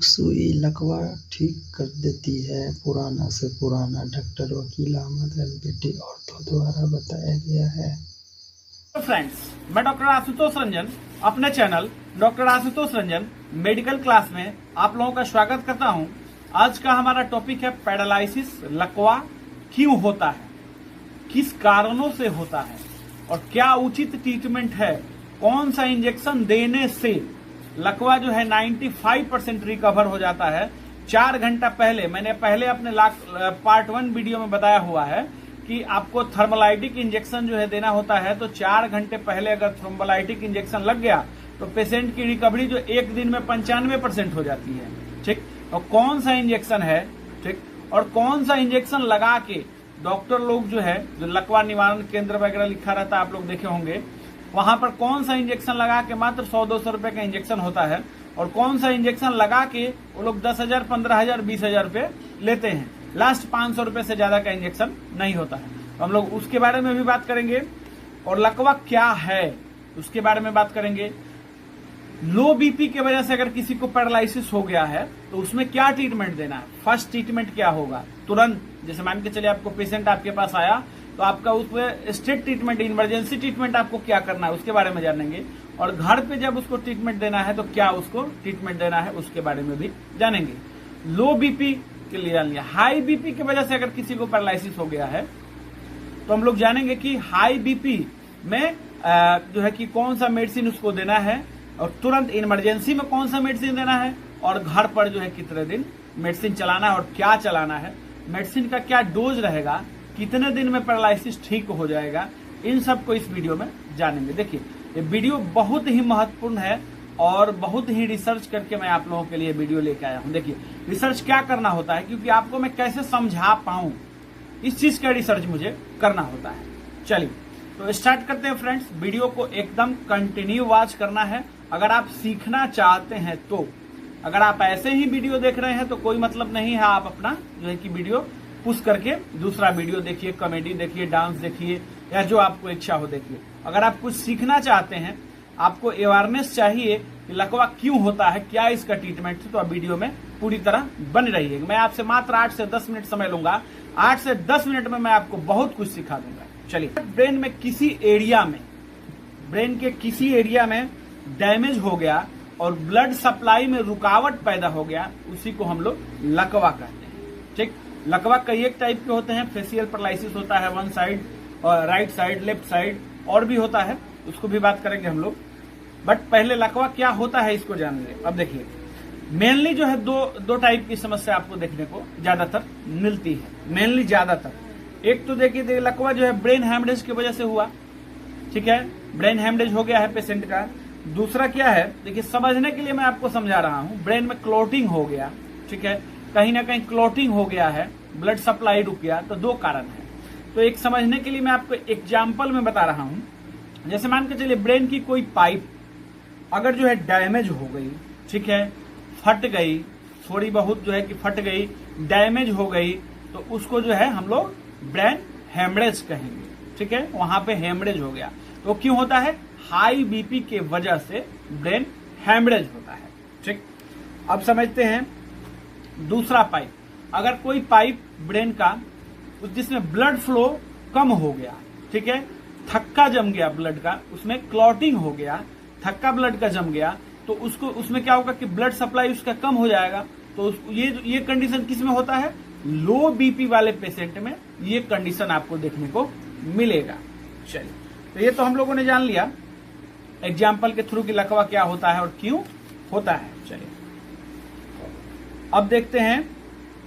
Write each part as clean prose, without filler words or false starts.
सुई लकवा ठीक कर देती है। पुराना से पुराना डॉक्टर वकील अहमद एलबीटी ऑर्थो द्वारा बताया गया है। फ्रेंड्स, मैं डॉक्टर आशुतोष रंजन अपने channel doctor Ashutosh Ranjan medical class में आप लोगों का स्वागत करता हूं। आज का हमारा टॉपिक है पैरालिसिस लकवा क्यों होता है, किस कारणों से होता है और क्या उचित ट्रीटमेंट है, कौन सा इंजेक्शन देने से लकवा जो है 95% रिकवर हो जाता है। 4 घंटा पहले मैंने अपने पार्ट 1 वीडियो में बताया हुआ है कि आपको थर्मोलाइटिक इंजेक्शन जो है देना होता है। तो 4 घंटे पहले अगर थर्मोलाइटिक इंजेक्शन लग गया तो पेशेंट की रिकवरी जो एक दिन में 95% हो जाती है। ठीक, और कौन सा इंजेक्शन है, ठीक, और कौन सा इंजेक्शन लगा के डॉक्टर लोग जो है, जो लकवा निवारण केंद्र वगैरह लिखा रहता है आप लोग देखे होंगे, वहां पर कौन सा इंजेक्शन लगा के मात्र 100-200 रुपए का इंजेक्शन होता है और कौन सा इंजेक्शन लगा के वो लोग 10,000, 15,000, 20,000 रुपए लेते हैं। लास्ट 500 रुपए से ज्यादा का इंजेक्शन नहीं होता है। तो हम लोग उसके बारे में भी बात करेंगे और लकवा क्या है उसके बारे में बात करेंगे। लो बीपी की वजह से अगर किसी को पैरालिसिस हो गया है तो उसमें क्या ट्रीटमेंट देना है, फर्स्ट ट्रीटमेंट क्या होगा। तुरंत जैसे मान के चलिए आपको पेशेंट आपके पास आया तो आपका उसमें स्ट्रेट ट्रीटमेंट, इमरजेंसी ट्रीटमेंट आपको क्या करना है उसके बारे में जानेंगे और घर पे जब उसको ट्रीटमेंट देना है तो क्या उसको ट्रीटमेंट देना है उसके बारे में भी जानेंगे। लो बीपी के लिए जान लिया। हाई बीपी की वजह से अगर किसी को पैरालिसिस हो गया है तो हम लोग जानेंगे कि हाई बीपी में जो है कि कौन सा मेडिसिन उसको देना है और तुरंत इमरजेंसी में कौन सा मेडिसिन देना है और घर पर जो है कितने दिन मेडिसिन चलाना है और क्या चलाना है, मेडिसिन का क्या डोज रहेगा, कितने दिन में पैरालिसिस ठीक हो जाएगा, इन सब को इस वीडियो में जानेंगे। देखिए ये वीडियो बहुत ही महत्वपूर्ण है और बहुत ही रिसर्च करके मैं आप लोगों के लिए वीडियो लेके आया हूं। देखिए रिसर्च क्या करना होता है, क्योंकि आपको मैं कैसे समझा पाऊं इस चीज का रिसर्च मुझे करना होता है। चलिए तो स्टार्ट करते हैं फ्रेंड्स। वीडियो को एकदम कंटिन्यू वॉच करना है अगर आप सीखना चाहते हैं तो। अगर आप ऐसे ही वीडियो देख रहे हैं तो कोई मतलब नहीं है, आप अपना जो है कि वीडियो पुश करके दूसरा वीडियो देखिए, कॉमेडी देखिए, डांस देखिए या जो आपको इच्छा हो देखिए। अगर आप कुछ सीखना चाहते हैं, आपको अवेयरनेस चाहिए कि लकवा क्यों होता है, क्या इसका ट्रीटमेंट है, तो आप वीडियो में पूरी तरह बने रहिएगा। मैं आपसे मात्र 8 से 10 मिनट समय लूंगा। 8 से 10 मिनट में मैं आपको बहुत कुछ सिखा दूंगा। चलिए, ब्रेन में किसी एरिया में, ब्रेन के किसी एरिया में डैमेज हो गया और ब्लड सप्लाई में रुकावट पैदा हो गया, उसी को हम लोग लकवा कहते हैं। ठीक, लकवा कई एक टाइप के होते हैं। फेशियल पैरालिसिस होता है वन साइड और राइट साइड, लेफ्ट साइड, और भी होता है, उसको भी बात करेंगे हम लोग। बट पहले लकवा क्या होता है इसको जान ले। अब देखिए मेनली जो है दो टाइप की समस्या आपको देखने को ज्यादातर मिलती है। मेनली ज्यादातर एक तो देखिए लकवा जो है ब्रेन हैमरेज की वजह से हुआ। ठीक है, ब्रेन हैमरेज हो गया है पेशेंट का। दूसरा क्या है, देखिए समझने के लिए मैं आपको समझा रहा हूं, ब्रेन में क्लॉटिंग हो गया। ठीक है, कहीं ना कहीं क्लॉटिंग हो गया है, ब्लड सप्लाई रुक गया। तो 2 कारण है। तो एक समझने के लिए मैं आपको एग्जाम्पल में बता रहा हूं। जैसे मान के चलिए ब्रेन की कोई पाइप अगर जो है डैमेज हो गई, ठीक है, फट गई, थोड़ी बहुत जो है कि फट गई, डैमेज हो गई, तो उसको जो है हम लोग ब्रेन हेमरेज कहेंगे। ठीक है, वहां पे हेमरेज हो गया। तो क्यों होता है? हाई बीपी के वजह से ब्रेन हेमरेज होता है। ठीक, अब समझते हैं दूसरा पाइप। अगर कोई पाइप ब्रेन का जिसमें ब्लड फ्लो कम हो गया, ठीक है, थक्का जम गया ब्लड का, उसमें क्लॉटिंग हो गया, थक्का ब्लड का जम गया, तो उसको उसमें क्या होगा कि ब्लड सप्लाई उसका कम हो जाएगा। तो ये कंडीशन किस में होता है? लो बीपी वाले पेशेंट में ये कंडीशन आपको देखने को मिलेगा। चलिए, तो ये तो हम लोगों ने जान लिया एग्जाम्पल के थ्रू कि लकवा क्या होता है और क्यों होता है। चलिए अब देखते हैं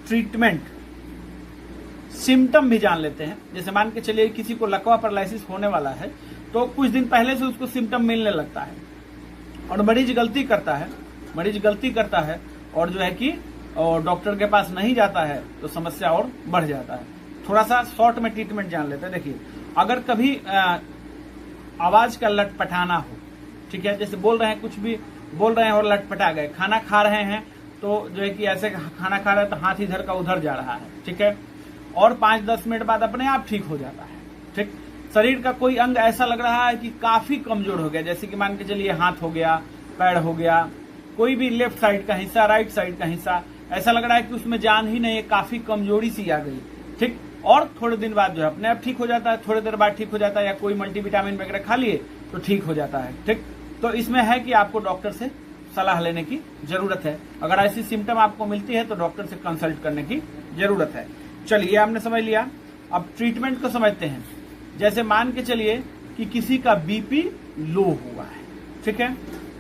ट्रीटमेंट, सिम्टम भी जान लेते हैं। जैसे मान के चलिए किसी को लकवा पैरालिसिस होने वाला है तो कुछ दिन पहले से उसको सिम्टम मिलने लगता है और मरीज गलती करता है और जो है कि डॉक्टर के पास नहीं जाता है तो समस्या और बढ़ जाता है। थोड़ा सा शॉर्ट में ट्रीटमेंट जान लेते हैं। देखिए अगर कभी आवाज का लटपटाना हो, ठीक है, जैसे बोल रहे हैं, कुछ भी बोल रहे हैं और लटपटा गए, खाना खा रहे हैं तो जो है कि ऐसे खाना खा रहे हैं तो हाथ इधर का उधर जा रहा है, ठीक है, और 5-10 मिनट बाद अपने आप ठीक हो जाता है। ठीक, शरीर का कोई अंग ऐसा लग रहा है कि काफी कमजोर हो गया, जैसे कि मान के चलिए हाथ हो गया, पैर हो गया, कोई भी लेफ्ट साइड का हिस्सा, राइट साइड का हिस्सा, ऐसा लग रहा है कि उसमें जान ही नहीं है, काफी कमजोरी सी आ गई, ठीक। और थोड़े दिन बाद जो है अपने आप ठीक हो जाता है, थोड़ी देर बाद ठीक हो जाता है, या कोई मल्टीविटामिन वगैरह खा लिए तो ठीक हो जाता है, ठीक। तो इसमें है कि आपको डॉक्टर से सलाह लेने की जरूरत है। अगर ऐसी सिम्टम आपको मिलती है तो डॉक्टर से कंसल्ट करने की जरूरत है। चलिए, आपने समझ लिया। अब ट्रीटमेंट को समझते हैं। जैसे मान के चलिए कि किसी का बीपी लो हुआ है, ठीक है,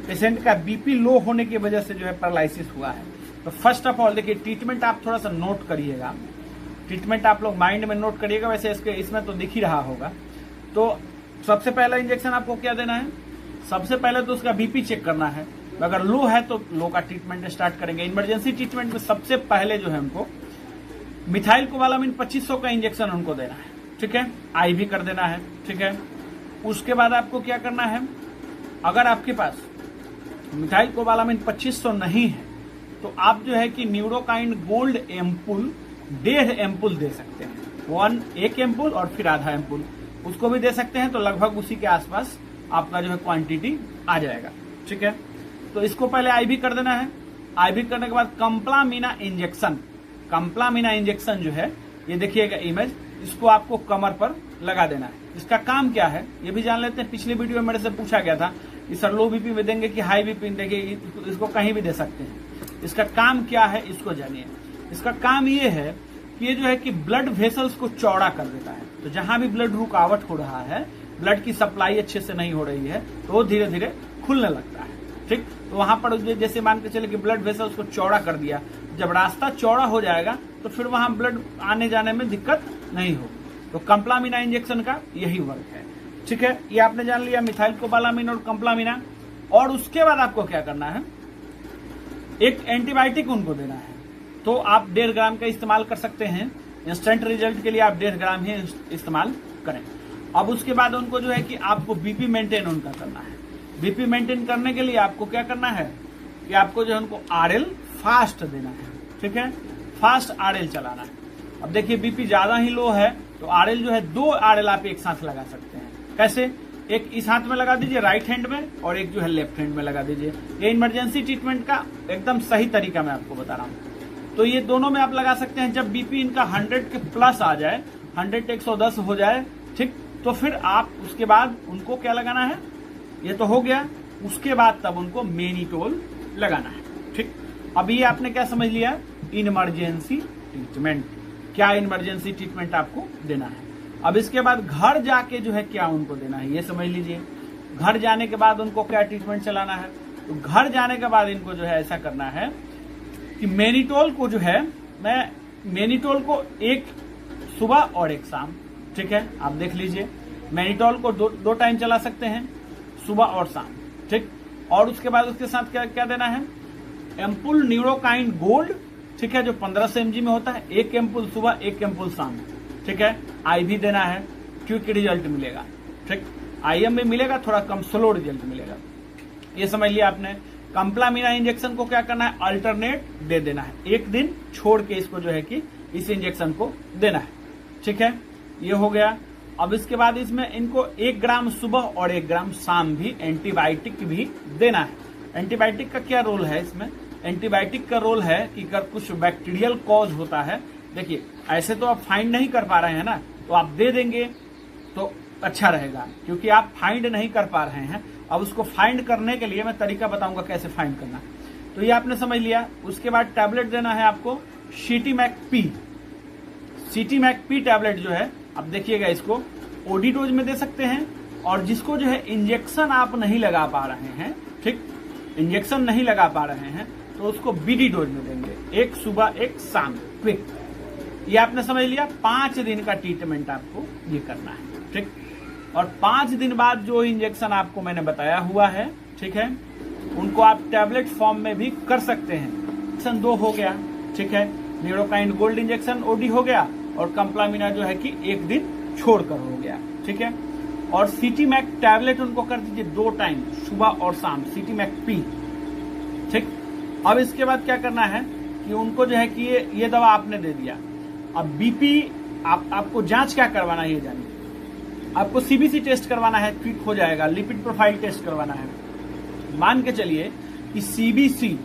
पेशेंट का बीपी लो होने की वजह से जो है पैरालिसिस हुआ है। तो फर्स्ट ऑफ ऑल देखिए, ट्रीटमेंट आप थोड़ा सा नोट करिएगा, ट्रीटमेंट आप लोग माइंड में नोट करिएगा। वैसे इसमें तो दिख ही रहा होगा। तो सबसे पहला इंजेक्शन आपको क्या देना है? सबसे पहले तो उसका बीपी चेक करना है। अगर लो है तो लो का ट्रीटमेंट स्टार्ट करेंगे। इमरजेंसी ट्रीटमेंट में सबसे पहले जो है उनको मिथाइल कोबालामिन 2500 का इंजेक्शन उनको देना है, ठीक है, आईवी कर देना है, ठीक है। उसके बाद आपको क्या करना है, अगर आपके पास मिथाइल कोबालामिन 2500 नहीं है तो आप जो है कि न्यूरोकाइन गोल्ड एम्पुल 1.5 एम्पुल दे सकते हैं। एक एम्पुल और फिर आधा एम्पुल उसको भी दे सकते हैं। तो लगभग उसी के आसपास आपका जो है क्वांटिटी आ जाएगा, ठीक है। तो इसको पहले आईवी कर देना है। आईवी करने के बाद कंप्लामिना इंजेक्शन जो है, ये देखिएगा इमेज, इसको आपको कमर पर लगा देना है। इसका काम क्या है ये भी जान लेते हैं। पिछले वीडियो में मेरे से पूछा गया था कि सर लो बीपी में देंगे कि हाई बीपी में देंगे, इसको कहीं भी दे सकते हैं। इसका काम क्या है इसको जानिए। इसका काम ये है कि ये जो है कि ब्लड वेसल्स को चौड़ा कर देता है। तो जहां भी ब्लड रुकावट हो रहा है, ब्लड की सप्लाई अच्छे से नहीं हो रही है, तो वो धीरे धीरे खुलने लगता है, ठीक। तो वहां पर जैसे मान के चले कि ब्लड वेसल्स को चौड़ा कर दिया, जब रास्ता चौड़ा हो जाएगा तो फिर वहां ब्लड आने जाने में दिक्कत नहीं होगी। तो कंप्लामिना इंजेक्शन का यही वर्क है, ठीक है। ये आपने जान लिया, मिथाइल कोबालामिन और कंप्लामिना। और उसके बाद आपको क्या करना है, एक एंटीबायोटिक उनको देना है। तो आप 1.5 ग्राम का इस्तेमाल कर सकते हैं। इंस्टेंट रिजल्ट के लिए आप 1.5 ग्राम ही इस्तेमाल करें। अब उसके बाद उनको जो है कि आपको बीपी मेंटेन उनका करना है। बीपी मेंटेन करने के लिए आपको क्या करना है कि आपको जो है उनको आरएल फास्ट देना है, ठीक है, फास्ट आरएल चलाना है। अब देखिए बीपी ज्यादा ही लो है तो आरएल जो है 2 आरएल आप एक साथ लगा सकते हैं। कैसे? एक इस हाथ में लगा दीजिए राइट हैंड में, और एक जो है लेफ्ट हैंड में लगा दीजिए। ये इमरजेंसी ट्रीटमेंट का एकदम सही तरीका मैं आपको बता रहा हूँ। तो ये दोनों में आप लगा सकते हैं। जब बीपी इनका 100 के प्लस आ जाए, 100 से 110 हो जाए, ठीक, तो फिर आप उसके बाद उनको क्या लगाना है, ये तो हो गया। उसके बाद तब उनको मेनिटोल लगाना है, ठीक। अभी आपने क्या समझ लिया, इमरजेंसी ट्रीटमेंट। क्या इमरजेंसी ट्रीटमेंट आपको देना है। अब इसके बाद घर जाके जो है क्या उनको देना है ये समझ लीजिए। घर जाने के बाद उनको क्या ट्रीटमेंट चलाना है। तो घर जाने के बाद इनको जो है ऐसा करना है कि मेनिटोल को जो है, मैं मेनिटोल को एक सुबह और एक शाम, ठीक है, आप देख लीजिए। मेनिटोल को दो टाइम चला सकते हैं, सुबह और शाम, ठीक। और उसके बाद उसके साथ क्या क्या देना है, एम्पुल न्यूरोकाइन गोल्ड, ठीक है, जो 1500 mg में होता है। एक एम्पुल सुबह, एक एम्पुल शाम, ठीक है। आईवी देना है, क्विक रिजल्ट मिलेगा, ठीक। आईएम में मिलेगा, थोड़ा कम स्लो रिजल्ट मिलेगा। ये समझ लिया आपने। कंप्लामिना इंजेक्शन को क्या करना है, अल्टरनेट दे देना है। एक दिन छोड़ के इसको जो है कि इस इंजेक्शन को देना है, ठीक है। ये हो गया। अब इसके बाद इसमें इनको 1 ग्राम सुबह और 1 ग्राम शाम भी एंटीबायोटिक भी देना है। एंटीबायोटिक का क्या रोल है इसमें, एंटीबायोटिक का रोल है कि अगर कुछ बैक्टीरियल कॉज होता है, देखिए ऐसे तो आप फाइंड नहीं कर पा रहे हैं ना, तो आप दे देंगे तो अच्छा रहेगा, क्योंकि आप फाइंड नहीं कर पा रहे हैं। अब उसको फाइंड करने के लिए मैं तरीका बताऊंगा कैसे फाइंड करना है। तो ये आपने समझ लिया। उसके बाद टैबलेट देना है आपको सीटीमैक-पी। सीटीमैक-पी टैबलेट जो है, अब देखिएगा, इसको ओडी डोज में दे सकते हैं। और जिसको जो है इंजेक्शन आप नहीं लगा पा रहे हैं, ठीक, इंजेक्शन नहीं लगा पा रहे हैं, तो उसको बीडी डोज में देंगे, एक सुबह एक शाम, क्विक। ये आपने समझ लिया। 5 दिन का ट्रीटमेंट आपको ये करना है, ठीक। और 5 दिन बाद जो इंजेक्शन आपको मैंने बताया हुआ है, ठीक है, उनको आप टैबलेट फॉर्म में भी कर सकते हैं। इंजेक्शन 2 हो गया, ठीक है, न्यूरोकाइन गोल्ड इंजेक्शन ओडी हो गया, और कंप्लामिना जो है कि 1 दिन छोड़कर हो गया, ठीक है। और सीटीमैक टैबलेट उनको कर दीजिए 2 टाइम, सुबह और शाम, सीटीमैक-पी, ठीक। अब इसके बाद क्या करना है कि उनको जो है कि ये दवा आपने दे दिया। अब बीपी आपको जांच क्या करवाना है ये जानिए। आपको सीबीसी टेस्ट करवाना है, क्विक हो जाएगा। लिपिड प्रोफाइल टेस्ट करवाना है। मान के चलिए कि सीबीसी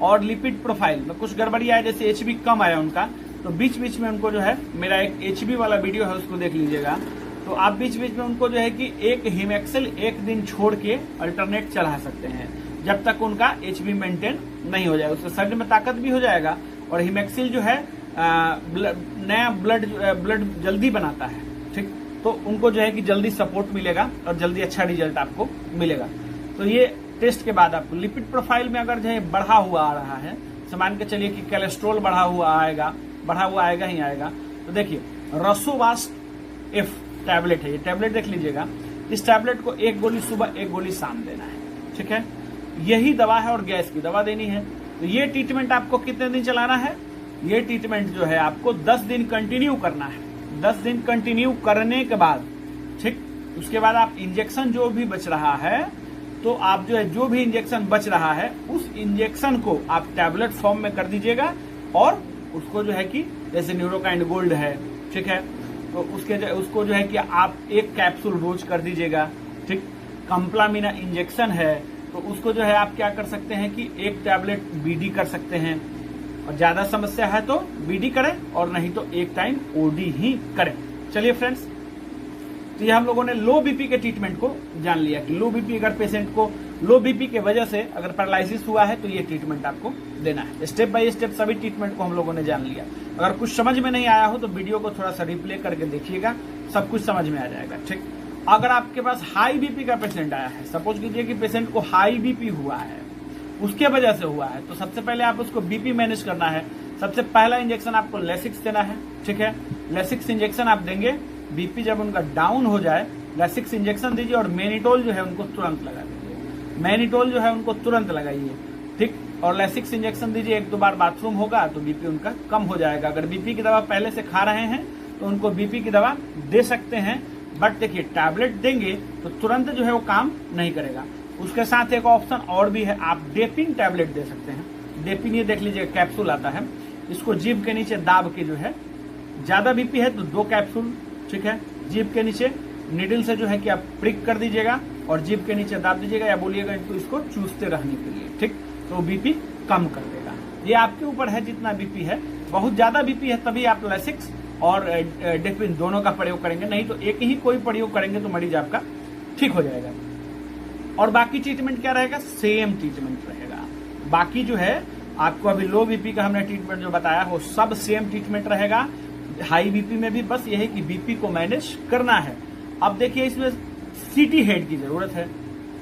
और लिपिड प्रोफाइल में कुछ गड़बड़ी आया, जैसे एचबी कम आया उनका, तो बीच बीच में उनको जो है, मेरा एक एचबी वाला वीडियो है उसको देख लीजिएगा, तो आप बीच बीच में उनको जो है कि एक हिमेक्सिल एक दिन छोड़ के अल्टरनेट चढ़ा सकते हैं, जब तक उनका एचबी मेंटेन नहीं हो जाए। उससे शरीर में ताकत भी हो जाएगा और हिमेक्सिल जो है नया ब्लड जल्दी बनाता है, ठीक, तो उनको जो है कि जल्दी सपोर्ट मिलेगा और जल्दी अच्छा रिजल्ट आपको मिलेगा। तो ये टेस्ट के बाद आपको लिपिड प्रोफाइल में अगर जो है बढ़ा हुआ आ रहा है, मान के चलिए कि कोलेस्ट्रॉल बढ़ा हुआ आएगा ही आएगा, तो देखिए रसोवास्ट एफ टैबलेट है, ये टैबलेट देख लीजिएगा, इस टैबलेट को 1 गोली सुबह 1 गोली शाम देना है, ठीक है, यही दवा है और गैस की दवा देनी है। तो ये ट्रीटमेंट आपको कितने दिन चलाना है, ये ट्रीटमेंट जो है आपको 10 दिन कंटिन्यू करना है। 10 दिन कंटिन्यू करने के बाद, ठीक, उसके बाद आप इंजेक्शन जो भी बच रहा है, तो आप जो है जो भी इंजेक्शन बच रहा है उस इंजेक्शन को आप टैबलेट फॉर्म में कर दीजिएगा और उसको जो है कि जैसे न्यूरोकाइंड गोल्ड है, ठीक है, तो उसको जो है कि आप 1 कैप्सूल रोज कर दीजिएगा, ठीक। कंप्लामिना इंजेक्शन है तो उसको जो है आप क्या कर सकते हैं कि 1 टैबलेट बीडी कर सकते हैं, और ज्यादा समस्या है तो बीडी करें और नहीं तो 1 टाइम ओडी ही करें। चलिए फ्रेंड्स, तो ये हम लोगों ने लो बीपी के ट्रीटमेंट को जान लिया कि लो बीपी अगर पेशेंट को लो बीपी के वजह से अगर पैरालिसिस हुआ है तो ये ट्रीटमेंट आपको देना है। स्टेप बाय स्टेप सभी ट्रीटमेंट को हम लोगों ने जान लिया। अगर कुछ समझ में नहीं आया हो तो वीडियो को थोड़ा सा रिप्ले करके देखिएगा, सब कुछ समझ में आ जाएगा, ठीक। अगर आपके पास हाई बीपी का पेशेंट आया है, सपोज कीजिए कि पेशेंट को हाई बीपी हुआ है, उसके वजह से हुआ है, तो सबसे पहले आप उसको बीपी मैनेज करना है। सबसे पहला इंजेक्शन आपको लेसिक्स देना है, ठीक है, लेसिक्स इंजेक्शन आप देंगे, बीपी जब उनका डाउन हो जाए लेसिक्स इंजेक्शन दीजिए और मैनिटोल जो है उनको तुरंत लगा दीजिए, मैनिटोल जो है उनको तुरंत लगाइए, ठीक, और लेसिक्स इंजेक्शन दीजिए। 1-2 बार बाथरूम होगा तो बीपी उनका कम हो जाएगा। अगर बीपी की दवा पहले से खा रहे हैं तो उनको बीपी की दवा दे सकते हैं, बट देखिए टैबलेट देंगे तो तुरंत जो है वो काम नहीं करेगा। उसके साथ एक ऑप्शन और भी है, आप डेपिन टैबलेट दे सकते हैं। डेपिन ये देख लीजिए कैप्सूल आता है, इसको जीभ के नीचे दाब के जो है, ज्यादा बीपी है तो 2 कैप्सूल, ठीक है, जीभ के नीचे निडल से जो है कि आप प्रिक कर दीजिएगा और जीभ के नीचे दाब दीजिएगा या बोलिएगा तो इसको चूसते रहने के लिए, ठीक, तो बीपी कम कर देगा। ये आपके ऊपर है जितना बीपी है। बहुत ज्यादा बीपी है तभी आप लेसिक्स और डेपिन दोनों का प्रयोग करेंगे, नहीं तो एक ही कोई प्रयोग करेंगे तो मरीज आपका ठीक हो जाएगा। और बाकी ट्रीटमेंट क्या रहेगा, सेम ट्रीटमेंट रहेगा। बाकी जो है आपको अभी लो बीपी का हमने ट्रीटमेंट जो बताया वो सब सेम ट्रीटमेंट रहेगा। हाई बीपी में भी बस यही कि बीपी को मैनेज करना है। अब देखिए इसमें सीटी हेड की जरूरत है,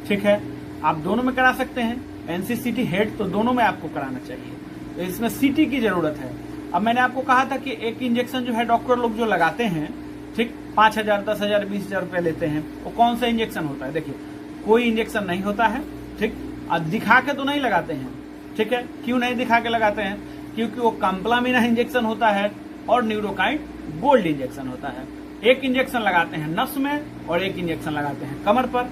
ठीक है, आप दोनों में करा सकते हैं, एनसीसीटी हेड तो दोनों में आपको कराना चाहिए, तो इसमें सीटी की जरूरत है। अब मैंने आपको कहा था कि एक इंजेक्शन जो है डॉक्टर लोग जो लगाते हैं, ठीक, 5,000, 10,000, 20,000 रुपए लेते हैं, वो कौन सा इंजेक्शन होता है, देखिए कोई इंजेक्शन नहीं होता है, ठीक, दिखा के तो नहीं लगाते हैं, ठीक है, क्यों नहीं दिखा के लगाते हैं, क्योंकि वो कंप्लामिना इंजेक्शन होता है और न्यूरोकाइंड गोल्ड इंजेक्शन होता है। एक इंजेक्शन लगाते हैं नस में और एक इंजेक्शन लगाते हैं कमर पर।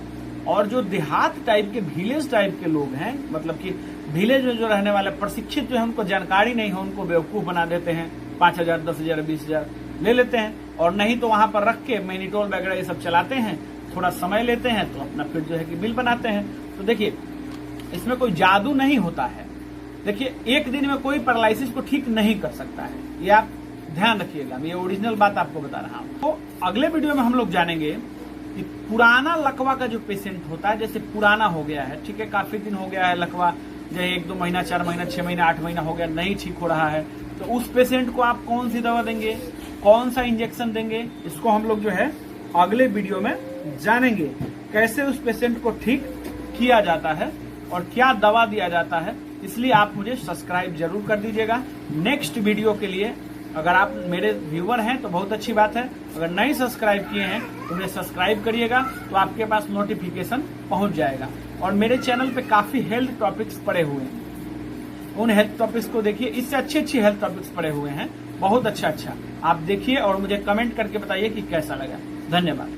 और जो देहात टाइप के, विलेज टाइप के लोग हैं, मतलब कि विलेज में जो रहने वाले प्रशिक्षित जो है उनको जानकारी नहीं है, उनको बेवकूफ बना देते हैं, 5,000, 10,000, 20,000 ले लेते हैं, और नहीं तो वहां पर रख के मैनिटोल वगैरह ये सब चलाते हैं, थोड़ा समय लेते हैं तो अपना फिर जो है कि बिल बनाते हैं। तो देखिए इसमें कोई जादू नहीं होता है। देखिए एक दिन में कोई पैरालिसिस को ठीक नहीं कर सकता है, ये आप ध्यान रखिएगा, मैं ये ओरिजिनल बात आपको बता रहा हूं। तो अगले वीडियो में हम लोग जानेंगे कि पुराना लकवा का जो पेशेंट होता है, जैसे पुराना हो गया है, ठीक है, काफी दिन हो गया है लकवा, जैसे 1-2 महीना, 4 महीना, 6 महीना, 8 महीना हो गया, नहीं ठीक हो रहा है, तो उस पेशेंट को आप कौन सी दवा देंगे, कौन सा इंजेक्शन देंगे, इसको हम लोग जो है अगले वीडियो में जानेंगे। कैसे उस पेशेंट को ठीक किया जाता है और क्या दवा दिया जाता है। इसलिए आप मुझे सब्सक्राइब जरूर कर दीजिएगा। नेक्स्ट वीडियो के लिए अगर आप मेरे व्यूअर हैं तो बहुत अच्छी बात है, अगर नहीं सब्सक्राइब किए हैं तो उन्हें सब्सक्राइब करिएगा, तो आपके पास नोटिफिकेशन पहुंच जाएगा। और मेरे चैनल पे काफी हेल्थ टॉपिक्स पड़े हुए हैं, उन हेल्थ टॉपिक्स को देखिए, इससे अच्छी हेल्थ टॉपिक्स पड़े हुए हैं, बहुत अच्छा। आप देखिए और मुझे कमेंट करके बताइए कि कैसा लगा। धन्यवाद।